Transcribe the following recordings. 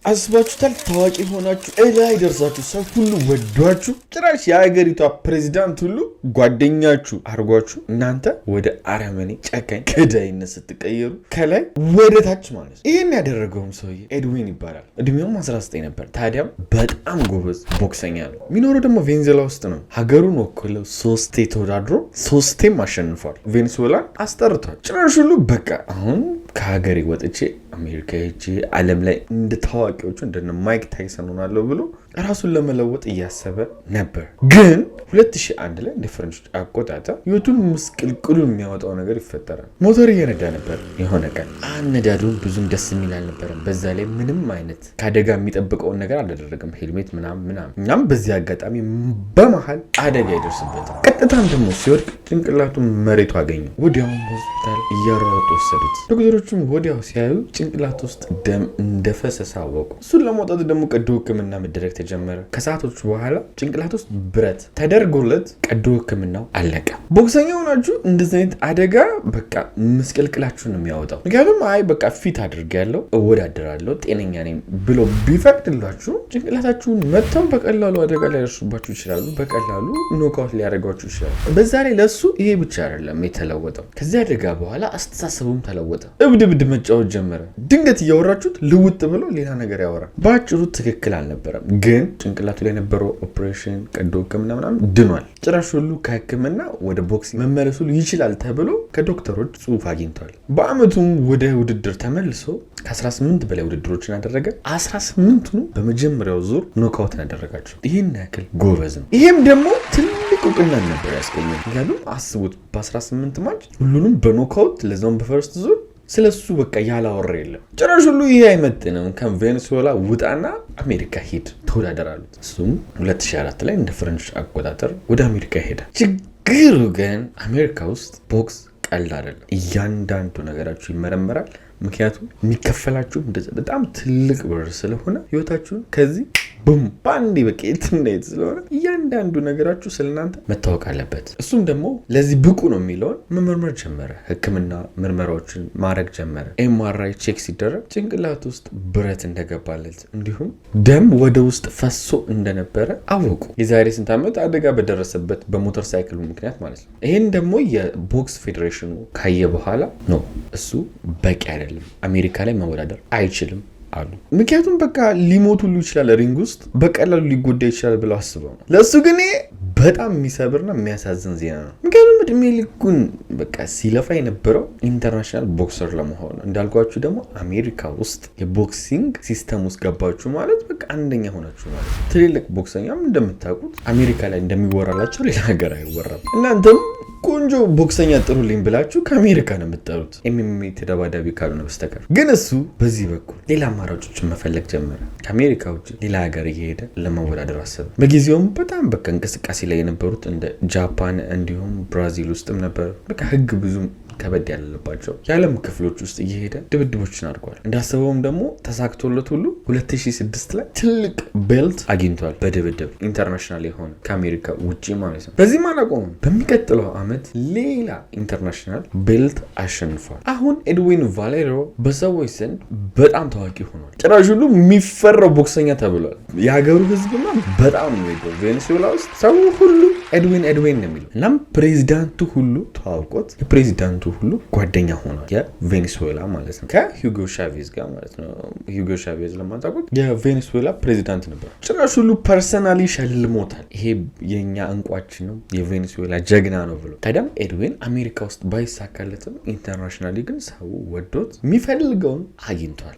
አስባችሁታል? ታዋቂ ሆናችሁ እላይ ደርሳችሁ ሰው ሁሉ ወዷችሁ ጭራሽ የሀገሪቷ ፕሬዚዳንት ሁሉ ጓደኛችሁ አርጓችሁ እናንተ ወደ አረመኔ ጨካኝ ገዳይነት ስትቀየሩ ከላይ ወደ ታች ማለት ነው። ይህን ያደረገውም ሰውዬ ኤድዊን ይባላል። እድሜውም 19 ነበር። ታዲያም በጣም ጎበዝ ቦክሰኛ ነው። የሚኖረው ደግሞ ቬንዙዌላ ውስጥ ነው። ሀገሩን ወክለው 3 ተወዳድሮ 3ም አሸንፏል። ቬንዙዌላን አስጠርቷል። ጭራሽ ሁሉ በቃ አሁን ከሀገሬ ወጥቼ አሜሪካ ሄጄ ዓለም ላይ እንደ ታዋቂዎቹ እንደነ ማይክ ታይሰን ሆናለሁ ብሎ ራሱን ለመለወጥ እያሰበ ነበር። ግን 2001 ላይ እንደ ፈረንጆች አቆጣጠር ህይወቱን ምስቅልቅሉ የሚያወጣው ነገር ይፈጠራል። ሞተር እየነዳ ነበር። የሆነ ቀን አነዳዱ ብዙም ደስ የሚል አልነበረም። በዛ ላይ ምንም አይነት ከአደጋ የሚጠብቀውን ነገር አላደረገም። ሄልሜት ምናምን እናም በዚህ አጋጣሚ በመሃል አደጋ ይደርስበታል። ቀጥታም ደግሞ ሲወድቅ ጭንቅላቱን መሬቱ አገኘው። ወዲያውም ሆስፒታል እያሯሯጡ ወሰዱት። ዶክተሮቹም ወዲያው ሲያዩ ጭንቅላት ውስጥ ደም እንደፈሰሰ አወቁ። እሱን ለማውጣት ደግሞ ቀዶ ሕክምና መደረግ ተጀመረ። ከሰዓቶች በኋላ ጭንቅላት ውስጥ ብረት ተደርጎለት ቀዶ ሕክምናው አለቀ። ቦክሰኛ ሆናችሁ እንደዚህ አይነት አደጋ በቃ ምስቅልቅላችሁን ነው የሚያወጣው። ምክንያቱም አይ በቃ ፊት አድርጌያለሁ እወዳደራለሁ ጤነኛ ነኝ ብሎ ቢፈቅድላችሁ ጭንቅላታችሁን መተው በቀላሉ አደጋ ሊያደርሱባችሁ ይችላሉ። በቀላሉ ኖካውት ሊያደርጓችሁ ይችላሉ። በዛ ላይ ለሱ ይሄ ብቻ አይደለም የተለወጠው። ከዚህ አደጋ በኋላ አስተሳሰቡም ተለወጠ። እብድ መጫወት ጀመረ። ድንገት እያወራችሁት ልውጥ ብሎ ሌላ ነገር ያወራል። በአጭሩ ትክክል አልነበረም፣ ግን ጭንቅላቱ ላይ የነበረው ኦፕሬሽን ቀዶ ሕክምና ምናምን ድኗል። ጭራሽ ሁሉ ከሕክምና ወደ ቦክሲንግ መመለሱ ይችላል ተብሎ ከዶክተሮች ጽሑፍ አግኝቷል። በአመቱም ወደ ውድድር ተመልሶ ከ18 በላይ ውድድሮችን አደረገ። 18ቱን በመጀመሪያው ዙር ኖካውትን ያደረጋቸው። ይህን ያክል ጎበዝ ነው። ይሄም ደግሞ ትልቅ እውቅና ነበር ያስገኘው። ምክንያቱም አስቡት በ18 ማች ሁሉንም በኖካውት ለዛውም በፈርስት ዙር ስለሱ በቃ ያላወራ የለም። ጭራሽ ሁሉ ይሄ አይመጥንም ከቬኔዙዌላ ውጣና አሜሪካ ሂድ ተወዳደር አሉት። እሱም 2004 ላይ እንደ ፈረንጆች አቆጣጠር ወደ አሜሪካ ሄደ። ችግሩ ግን አሜሪካ ውስጥ ቦክስ ቀልድ አይደለም። እያንዳንዱ ነገራችሁ ይመረመራል። ምክንያቱም የሚከፈላችሁ በጣም ትልቅ ብር ስለሆነ ህይወታችሁን ከዚህ ቡም ባንዲ በቃ የትናየት ስለሆነ እያንዳንዱ ነገራችሁ ስለናንተ መታወቅ አለበት። እሱም ደግሞ ለዚህ ብቁ ነው የሚለውን መመርመር ጀመረ። ህክምና ምርመራዎችን ማድረግ ጀመረ። ኤምአርአይ ቼክ ሲደረግ ጭንቅላት ውስጥ ብረት እንደገባለት እንዲሁም ደም ወደ ውስጥ ፈሶ እንደነበረ አወቁ። የዛሬ ስንት ዓመት አደጋ በደረሰበት በሞተር ሳይክሉ ምክንያት ማለት ነው። ይህን ደግሞ የቦክስ ፌዴሬሽኑ ካየ በኋላ ነው እሱ በቂ አይደለም፣ አሜሪካ ላይ መወዳደር አይችልም አሉ። ምክንያቱም በቃ ሊሞት ሁሉ ይችላል፣ ሪንግ ውስጥ በቀላሉ ሊጎዳ ይችላል ብለው አስበው ነው። ለእሱ ግን በጣም የሚሰብርና የሚያሳዝን ዜና ነው። ምክንያቱም እድሜ ልኩን በቃ ሲለፋ የነበረው ኢንተርናሽናል ቦክሰር ለመሆን እንዳልኳችሁ ደግሞ አሜሪካ ውስጥ የቦክሲንግ ሲስተም ውስጥ ገባችሁ ማለት በቃ አንደኛ ሆናችሁ ማለት ነው። ትልልቅ ቦክሰኛም እንደምታውቁት አሜሪካ ላይ እንደሚወራላቸው ሌላ ሀገር አይወራም። እናንተም ቆንጆ ቦክሰኛ ጥሩልኝ ብላችሁ ከአሜሪካ ነው የምትጠሩት ኤምኤምኤ ተደባዳቢ ካልሆነ በስተቀር። ግን እሱ በዚህ በኩል ሌላ አማራጮችን መፈለግ ጀመረ። ከአሜሪካ ውጭ ሌላ ሀገር እየሄደ ለመወዳደር አሰበ። በጊዜውም በጣም በቃ እንቅስቃሴ ላይ የነበሩት እንደ ጃፓን እንዲሁም ብራዚል ውስጥም ነበር። በቃ ህግ ብዙም ከበድ ያለባቸው የዓለም ክፍሎች ውስጥ እየሄደ ድብድቦችን አድርጓል። እንዳሰበውም ደግሞ ተሳክቶለት ሁሉ 2006 ላይ ትልቅ ቤልት አግኝቷል። በድብድብ ኢንተርናሽናል የሆነ ከአሜሪካ ውጭ ማለት ነው። በዚህም አላቆመም። በሚቀጥለው ዓመት ሌላ ኢንተርናሽናል ቤልት አሸንፏል። አሁን ኤድዊን ቫሌሮ በሰዎች ዘንድ በጣም ታዋቂ ሆኗል። ጭራሽ ሁሉ የሚፈራው ቦክሰኛ ተብሏል። የሀገሩ ህዝብማ በጣም ነው የሚወደው። ቬኔዙዌላ ውስጥ ሰው ሁሉ ኤድዊን ነው የሚለው። እናም ፕሬዚዳንቱ ሁሉ ተዋውቆት የፕሬዚዳንቱ ሁሉ ጓደኛ ሆኗል። የቬኔዙዌላ ማለት ነው ከሂጎ ሻቬዝ ጋር ማለት ነው። ሂጎ ሻቬዝ ለማታውቁት የቬኔዙዌላ ፕሬዚዳንት ነበር። ጭራሽ ሁሉ ፐርሰናሊ ሸልሞታል። ይሄ የኛ እንቋችን ነው፣ የቬኔዙዌላ ጀግና ነው ብሎ። ታዲያም ኤድዊን አሜሪካ ውስጥ ባይሳካለትም ኢንተርናሽናሊ ግን ሰው ወዶት የሚፈልገውን አግኝቷል።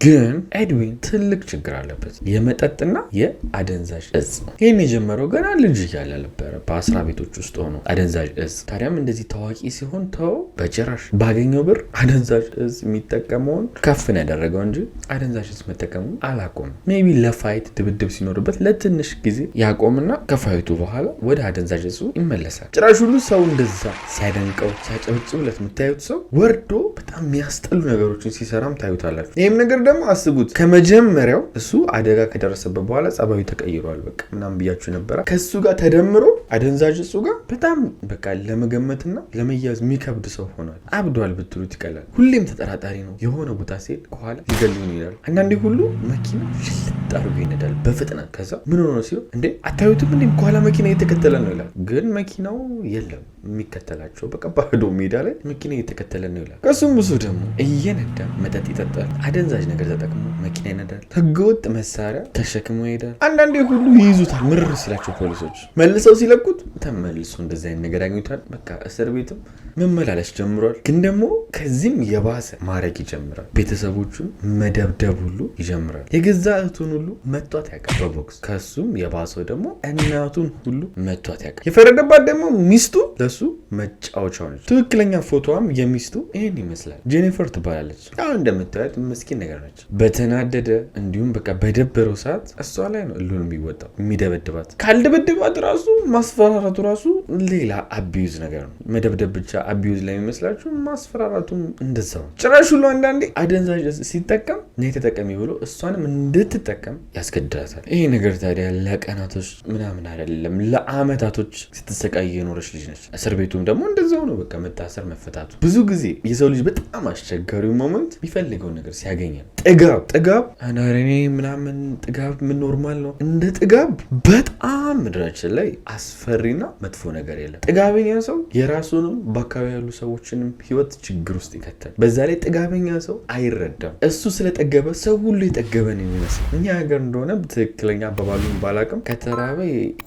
ግን ኤድዊን ትልቅ ችግር አለበት፣ የመጠጥና የአደንዛዥ እጽ። ይህን የጀመረው ገና ልጅ እያለ ነበረ፣ በአስራ ቤቶች ውስጥ ሆኖ አደንዛዥ እጽ። ታዲያም እንደዚህ ታዋቂ ሲሆን ተው በጭራሽ ባገኘው ብር አደንዛዥ እጽ የሚጠቀመውን ከፍን ያደረገው እንጂ አደንዛዥ እጽ መጠቀሙ አላቆም። ሜቢ ለፋይት ድብድብ ሲኖርበት ለትንሽ ጊዜ ያቆምና ከፋይቱ በኋላ ወደ አደንዛዥ እጹ ይመለሳል። ጭራሽ ሁሉ ሰው እንደዛ ሲያደንቀው ሲያጨበጭብለት የምታዩት ሰው ወርዶ በጣም የሚያስጠሉ ነገሮችን ሲሰራም ታዩታላችሁ። ይህም ነገር ደግሞ አስቡት፣ ከመጀመሪያው እሱ አደጋ ከደረሰበት በኋላ ጸባዩ ተቀይሯል። በቃ ምናምን ብያችሁ ነበረ። ከሱ ጋር ተደምሮ አደንዛዥ እጹ ጋር በጣም በቃ ለመገመትና ለመያዝ የሚከብድ ሰው ሆኗል። አብዷል ብትሉት ይቀላል። ሁሌም ተጠራጣሪ ነው። የሆነ ቦታ ሲሄድ ከኋላ ሊገሉን ይላል። አንዳንዴ ሁሉ መኪና ሽልጥ አድርጎ ይነዳል በፍጥነት። ከዛ ምን ሆኖ ሲሆን እንዴ አታዩትም እንዴ ከኋላ መኪና እየተከተለ ነው ይላል። ግን መኪናው የለም የሚከተላቸው በቃ ባዶ ሜዳ ላይ መኪና እየተከተለ ነው ይላል። ከሱም ብዙ ደግሞ እየነዳ መጠጥ ይጠጣል። አደንዛዥ ነገር ተጠቅሞ መኪና ይነዳል። ህገወጥ መሳሪያ ተሸክሞ ይሄዳል። አንዳንዴ ሁሉ ይይዙታል። ምርር ሲላቸው ፖሊሶች መልሰው ሲለቁት ተመልሶ እንደዚህ አይነት ነገር ያገኙታል። በቃ እስር ቤትም መመላለስ ጀምሯል። ግን ደግሞ ከዚህም የባሰ ማድረግ ይጀምራል። ቤተሰቦቹን መደብደብ ሁሉ ይጀምራል። የገዛ እህቱን ሁሉ መቷት ያውቃል በቦክስ። ከሱም የባሰው ደግሞ እናቱን ሁሉ መቷት ያውቃል። የፈረደባት ደግሞ ሚስቱ ለሱ መጫወቻው ነች። ትክክለኛ ፎቶዋም የሚስቱ ይህን ይመስላል። ጄኒፈር ትባላለች። አሁን እንደምታዩት ምስኪን ነገር ነች። በተናደደ እንዲሁም በቃ በደበረው ሰዓት እሷ ላይ ነው እሉን የሚወጣው የሚደበድባት። ካልደበደባት ራሱ ማስፈራራቱ ራሱ ሌላ አቢዩዝ ነገር ነው። መደብደብ ብቻ አቢዩዝ ላይ የሚመስላችሁ ማስፈራራቱም እንደዛው። ጭራሽ ሁሉ አንዳንዴ አደንዛዥ ሲጠቀም ነይ ተጠቀሚ ብሎ እሷንም እንድትጠቀም ያስገድዳታል። ይሄ ነገር ታዲያ ለቀናቶች ምናምን አይደለም ለአመታቶች ስትሰቃይ የኖረች ልጅ ነች። እስር ቤቱም ደግሞ እንደዛው ነው። በቃ መታሰር መፈታቱ። ብዙ ጊዜ የሰው ልጅ በጣም አስቸጋሪው ሞመንት የሚፈልገው ነገር ሲያገኝ ነው። ጥጋብ አናረኔ ምናምን ጥጋብ ምን ኖርማል ነው። እንደ ጥጋብ በጣም ምድራችን ላይ አስፈሪና መጥፎ ነገር የለም። ጥጋበኛ ሰው የራሱንም በአካባቢ ያሉ ሰዎችንም ህይወት ችግር ውስጥ ይከተል። በዛ ላይ ጥጋበኛ ሰው አይረዳም። እሱ ስለጠገበ ሰው ሁሉ የጠገበ ነው የሚመስል። እኛ ሀገር እንደሆነ ትክክለኛ አባባሉን ባላቅም ከተራበ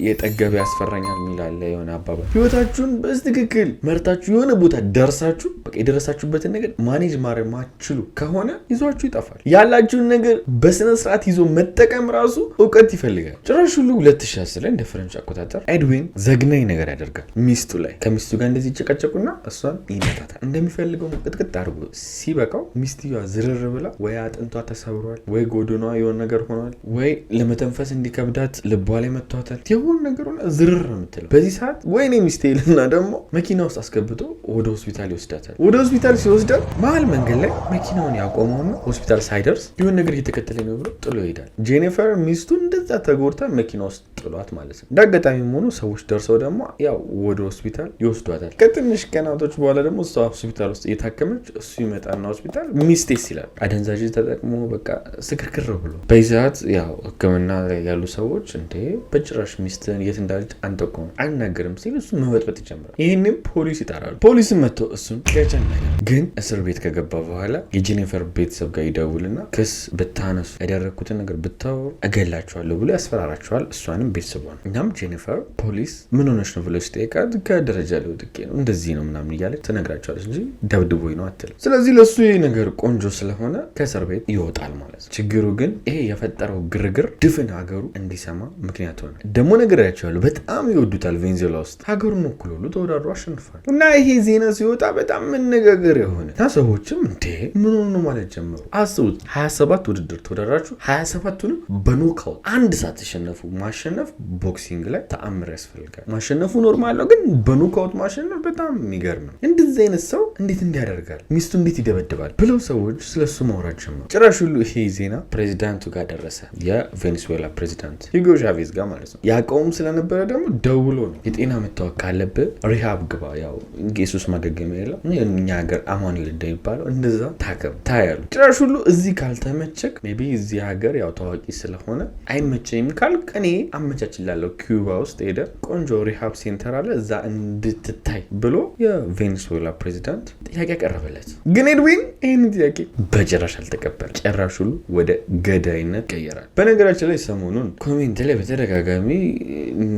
የጠገበ ያስፈራኛል የሚላለ የሆነ አባባል። ህይወታችሁን በትክክል መርታችሁ የሆነ ቦታ ደርሳችሁ በቃ የደረሳችሁበትን ነገር ማኔጅ ማድረግ ማችሉ ከሆነ ይዟችሁ ይጠፋል። ያላችሁን ነገር በስነ ስርዓት ይዞ መጠቀም ራሱ እውቀት ይፈልጋል። ጭራሽ ሁሉ 2010 ላይ እንደ ፈረንጅ አቆጣጠር ኤድዊን ዘግናኝ ነገር ያደርጋል ሚስቱ ላይ። ከሚስቱ ጋር እንደዚህ ይጨቃጨቁና እሷን ይመታታል። እንደሚፈልገው ቅጥቅጥ አድርጎ ሲበቃው ሚስትየዋ ዝርር ብላ ወይ አጥንቷ ተሰብሯል፣ ወይ ጎድኗ የሆነ ነገር ሆኗል፣ ወይ ለመተንፈስ እንዲከብዳት ልቧ ላይ መቷታል። የሆነ ነገር ሆነ ዝርር ነው የምትለው። በዚህ ሰዓት ወይኔ ሚስቴ ይልና ደግሞ መኪና ውስጥ አስገብቶ ወደ ሆስፒታል ይወስዳታል። ወደ ሆስፒታል ሲወስዳት መሀል መንገድ ላይ መኪናውን ያቆመውና ሆስፒታል ሳይደርስ የሆነ ነገር እየተከተለኝ ነው ብሎ ጥሎ ይሄዳል። ጄኒፈር ሚስቱ እንደዛ ተጎድታ መኪና ውስጥ ጥሏት ማለት ነው። እንዳጋጣሚም ሆኖ ሰዎች ደርሰው ደግሞ ያው ወደ ሆስፒታል ይወስዷታል። ከትንሽ ቀናቶች በኋላ ደግሞ እሷ ሆስፒታል ውስጥ እየታከመች እሱ ይመጣና ሆስፒታል ሚስቴስ ይላል። አደንዛዥ ተጠቅሞ በቃ ስክርክር ብሎ በዚህ ሰዓት ያው ሕክምና ላይ ያሉ ሰዎች እንዴ በጭራሽ ሚስትን የት እንዳለች አንጠቆም አናገርም ሲል እሱ መበጥበጥ ይጀምራል። ይህንም ፖሊስ ይጠራሉ። ፖሊስም መጥቶ እሱን ያጨናኛል። ግን እስር ቤት ከገባ በኋላ የጄኒፈር ቤተሰብ ጋር ይደውልና ክስ ብታነሱ ያደረግኩትን ነገር ብታወሩ እገላቸዋለሁ ብሎ ያስፈራራቸዋል። እሷንም ቤተሰቧን። እናም ጄኒፈር ፖሊስ ምን ሆነች ነው ብሎ ሲጠይቃት ከደረጃ ላይ ወጥቄ ነው እንደዚህ ነው ምናምን እያለች ትነግራቸዋለች እንጂ ደብድቦኝ ነው አትልም። ስለዚህ ለእሱ ይህ ነገር ቆንጆ ስለሆነ ከእስር ቤት ይወጣል ማለት ነው። ችግሩ ግን ይሄ የፈጠረው ግርግር ድፍን ሀገሩ እንዲሰማ ምክንያት ሆነ። ደግሞ ነግሬያቸዋለሁ በጣም ይወዱታል። ቬንዙዌላ ውስጥ ሀገሩን ወክሎ ሁሉ ተወዳድሮ አሸንፏል። እና ይሄ ዜና ሲወጣ በጣም መነጋገር የሆነ እና ሰዎችም እንዴ ምን ሆኖ ማለት ጀመሩ። አስቡት 27 ውድድር ተወዳድራችሁ 27ቱንም በኖካውት አንድ ሰዓት ተሸነፉ። ማሸነፍ ቦክሲንግ ላይ ተአምር ያስፈልጋል። ማሸነፉ ኖርማል ነው፣ ግን በኖካውት ማሸነፍ በጣም የሚገርም ነው። እንደዚህ አይነት ሰው እንዴት እንዲያደርጋል ሚስቱ እንዴት ይደበድባል ብለው ሰዎች ስለሱ ማውራት ጀመሩ። ጭራሽ ሁሉ ይሄ ዜና ፕሬዚዳንቱ ጋር ደረሰ። የቬኔዙዌላ ፕሬዚዳንት ሂጎ ቻቬዝ ጋር ማለት ነው። ያውቀውም ስለነበረ ደግሞ ደውሎ ነው የጤና መታወቅ ካለብህ ሪሃብ ግባ፣ ያው ኢየሱስ ማገገሚያ የለው እኛ ሀገር አማኑኤል እንደሚባለው እንደዛ ታከም ታያሉ። ጭራሽ ሁሉ እዚህ ካልተመቸክ ሜይ ቢ እዚህ ሀገር ያው ታዋቂ ስለሆነ አይመቸኝም ካልክ እኔ አመቻችላለሁ። ኪዩባ ውስጥ ሄደ ቆንጆ ሪሃብ ሴንተር አለ እዛ እንድትታይ ብሎ የቬኔዙዌላ ፕሬዚዳንት ጥያቄ ያቀረበለት። ግን ኤድዊን ይህን ጥያቄ በጭራሽ አልተቀበለም። ጭራሽ ሁሉ ወደ ገዳይነት ቀየራል። በነገራችን ላይ ሰሞኑን ኮሜንት ላይ በተደጋጋሚ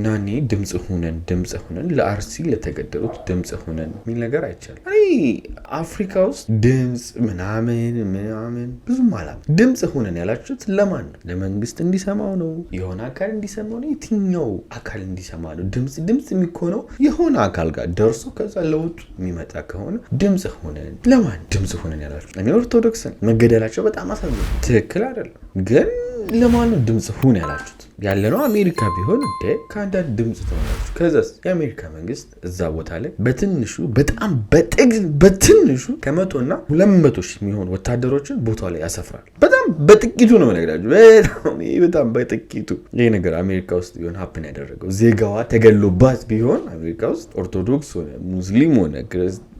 ናኒ ድምፅ ሁነን ለአርሲ ለተገደሉት ድምፅ ሁነን የሚል ነገር አይቻልም። እኔ አፍሪካ ውስጥ ድምፅ ምናምን ብዙም አላም። ድምፅ ሁነን ያላችሁት ለማን ነው? ለመንግስት እንዲሰማው ነው? የሆነ አካል እንዲሰማው ነው? የትኛው አካል እንዲሰማ ነው? ድምፅ የሚኮነው የሆነ አካል ጋር ደርሶ ከዛ ለውጡ የሚመጣ ከሆነ ድምፅ ሁነን ለማን ድምፅ ሁነን ያላችሁት? እኔ ኦርቶዶክስ መገደላቸው በጣም አሳዝኖ ትክክል አይደለም፣ ግን ለማን ነው ድምፅ ሁን ያላችሁት? ያለነው አሜሪካ ቢሆን እንደ ከአንዳንድ ድምፅ ትሆናችሁ። ከዛስ የአሜሪካ መንግስት እዛ ቦታ ላይ በትንሹ በጣም በትንሹ ከ100 እና 200 የሚሆኑ ወታደሮችን ቦታው ላይ ያሰፍራል። በጣም በጥቂቱ ነው የምነግራችሁ። በጣም በጥቂቱ ይሄ ነገር አሜሪካ ውስጥ ቢሆን ሀፕን ያደረገው ዜጋዋ ተገሎባት ቢሆን አሜሪካ ውስጥ ኦርቶዶክስ ሆነ ሙስሊም ሆነ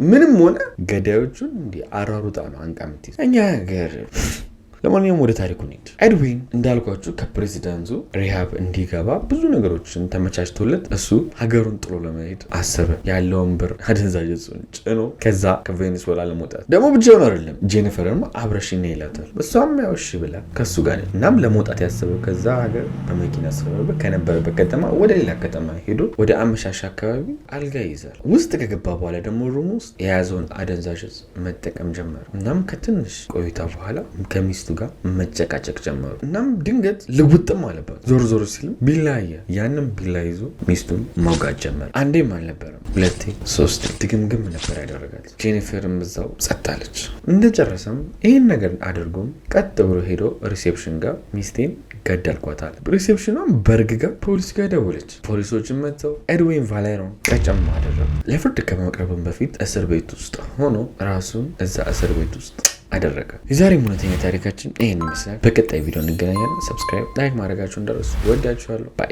ምንም ሆነ ገዳዮቹን እንዲህ አራሩጣ ነው አንቃ የምትይዝ እኛ ሀገር። ለማንኛውም ወደ ታሪኩ እንሂድ። ኤድዊን እንዳልኳችሁ ከፕሬዚዳንቱ ሪሃብ እንዲገባ ብዙ ነገሮችን ተመቻችቶለት እሱ ሀገሩን ጥሎ ለመሄድ አሰበ። ያለውን ብር አደንዛዥ እጹን ጭኖ ከዛ ከቬኔዙዌላ ለመውጣት ደግሞ ብቻውን አይደለም፣ ጄኒፈርም አብረሽኝ ይላታል። እሷም ያው እሺ ብላ ከሱ ጋር እናም ለመውጣት ያሰበው ከዛ ሀገር በመኪና ሰበብ ከነበረበት ከተማ ወደ ሌላ ከተማ ሄዶ ወደ አመሻሽ አካባቢ አልጋ ይይዛል። ውስጥ ከገባ በኋላ ደግሞ ሩም ውስጥ የያዘውን አደንዛዥ እጽ መጠቀም ጀመረ። እናም ከትንሽ ቆይታ በኋላ ከሚስቱ ጋር መጨቃጨቅ ጀመሩ። እናም ድንገት ልውጥም አለበት። ዞር ዞር ሲልም ቢላ አየ። ያንም ቢላ ይዞ ሚስቱን መውጋት ጀመረ። አንዴም አልነበረም፣ ሁለቴ ሶስቴ ድግምግም ነበር ያደረጋት። ጄኒፈርም እዛው ጸጣለች። እንደጨረሰም ይህን ነገር አድርጎም ቀጥ ብሎ ሄዶ ሪሴፕሽን ጋር ሚስቴን ገደልኳታል። ሪሴፕሽኗም በርግጋ ፖሊስ ጋር ደወለች። ፖሊሶችን መጥተው ኤድዊን ቫሌሮን ቀጨም አደረጉ። ለፍርድ ከመቅረብም በፊት እስር ቤት ውስጥ ሆኖ ራሱን እዛ እስር ቤት ውስጥ አደረገ። የዛሬ እውነተኛ ታሪካችን ይህን ይመስላል። በቀጣይ ቪዲዮ እንገናኛለን። ሰብስክራይብ፣ ላይክ ማድረጋችሁን እንዳትረሱ። ወዳችኋለሁ። ባይ